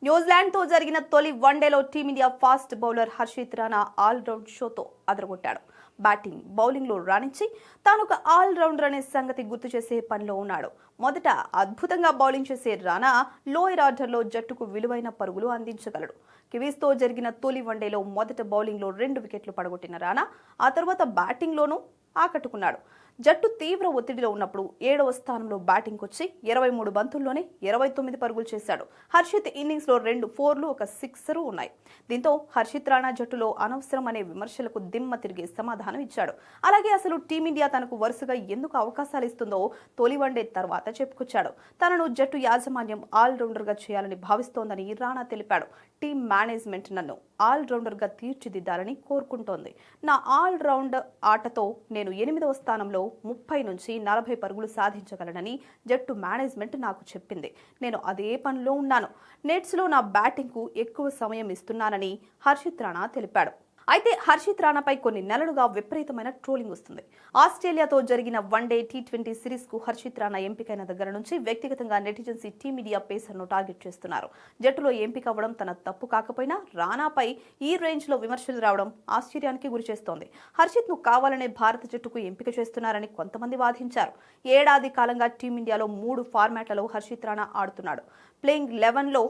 న్యూజిలాండ్తో జరిగిన తొలి వన్డేలో team India fast bowler Harshit Rana all round షోతో అదరగొట్టాడు. బ్యాటింగ్, బౌలింగ్లో రాణించి తాను ఒక ఆల్రౌండర్ అనే సంగతి గుర్తు చేసే పనిలో ఉన్నాడు. మొదట అద్భుతంగా బౌలింగ్ చేసే రాణా లోయర్ ఆర్డర్లో జట్టుకు విలువైన పరుగులు అందించగలడు. కివీస్తో జరిగిన తొలి వన్డేలో మొదట బౌలింగ్లో 2 వికెట్లు పడగొట్టిన రాణా ఆ తర్వాత బ్యాటింగ్లోనూ ఆకట్టుకున్నాడు. జట్టు తీవ్ర ఒత్తిడిలో ఉన్నప్పుడు 7వ స్థానంలో బ్యాటింగ్ వచ్చి 23 బంతుల్లోనే 29 పరుగులు చేశాడు. హర్షిత్ ఇన్నింగ్స్లో 2 4లు, ఒక 6 ఉన్నాయి. దీంతో హర్షిత్ రాణా జట్టులో అనవసరం అనే విమర్శలకు దిమ్మ తిరిగే సమాధానం ఇచ్చాడు. అలాగే అసలు టీమిండియా తనకు వరుసగా ఎందుకు అవకాశాలు ఇస్తుందో తొలి వన్డే తర్వాత చెప్పుకొచ్చాడు. తనను జట్టు యాజమాన్యం ఆల్రౌండర్గా చేయాలని భావిస్తోందని రాణా తెలిపాడు. టీం మేనేజ్మెంట్ నన్ను ఆల్రౌండర్గా తీర్చిదిద్దాలని కోరుకుంటోంది. నా ఆల్రౌండ్ ఆటతో నేను 8వ స్థానంలో 30 నుంచి 40 పరుగులు సాధించగలనని జట్టు మేనేజ్మెంట్ నాకు చెప్పింది. నేను అదే పనిలో ఉన్నాను. నెట్స్లో నా బ్యాటింగ్కు ఎక్కువ సమయం ఇస్తున్నానని హర్షిత్ రాణా తెలిపాడు. అయితే హర్షిత్ రాణాపై కొన్ని నెలలుగా విపరీతమైన ట్రోలింగ్ వస్తుంది. ఆస్ట్రేలియాతో జరిగిన వన్డే T20 సిరీస్కు హర్షిత్ రాణా ఎంపికైన దగ్గర నుంచి వ్యక్తిగతంగా నెటిజన్స్ టీమిండియా పేసర్ను టార్గెట్ చేస్తున్నారు. జట్టులో ఎంపిక అవ్వడం తన తప్పు కాకపోయినా రాణాపై ఈ రేంజ్లో విమర్శలు రావడం ఆశ్చర్యానికి గురిచేస్తోంది. హర్షిత్ను కావాలనే భారత జట్టుకు ఎంపిక చేస్తున్నారని కొంతమంది వాదించారు. ఏడాది కాలంగా టీమిండియాలో 3 ఫార్మాట్లలో హర్షిత్ రాణా ఆడుతున్నాడు. ప్లేయింగ్ 11లో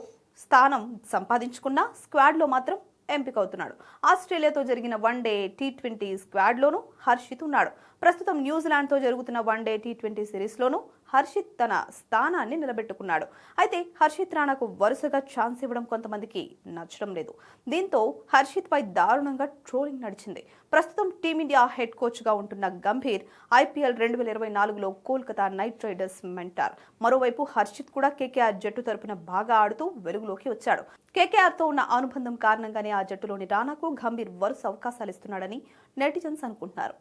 స్థానం సంపాదించుకున్న స్క్వాడ్లో మాత్రం ఎంపికవుతున్నాడు. ఆస్ట్రేలియాతో జరిగిన వన్డే T20 స్క్వాడ్లోనూ హర్షిత్ ఉన్నాడు. ప్రస్తుతం న్యూజిలాండ్తో జరుగుతున్న వన్డే T20 సిరీస్లోనూ హర్షిత్ తన స్థానాన్ని నిలబెట్టుకున్నాడు. అయితే హర్షిత్ రాణాకు వరుసగా ఛాన్స్ ఇవ్వడం కొంతమందికి నచ్చడం లేదు. దీంతో హర్షిత్ పై దారుణంగా ట్రోలింగ్ నడిచింది. ప్రస్తుతం టీమిండియా హెడ్ కోచ్గా ఉంటున్న గంభీర్ IPL 2024లో కోల్కతా నైట్ రైడర్స్ మెంటార్. మరోవైపు హర్షిత్ కూడా KKR జట్టు తరపున బాగా ఆడుతూ వెలుగులోకి వచ్చాడు. KKRతో ఉన్న అనుబంధం కారణంగానే ఆ జట్టులోని రాణాకు గంభీర్ వరుస అవకాశాలు ఇస్తున్నాడని నెటిజన్స్ అనుకుంటున్నారు.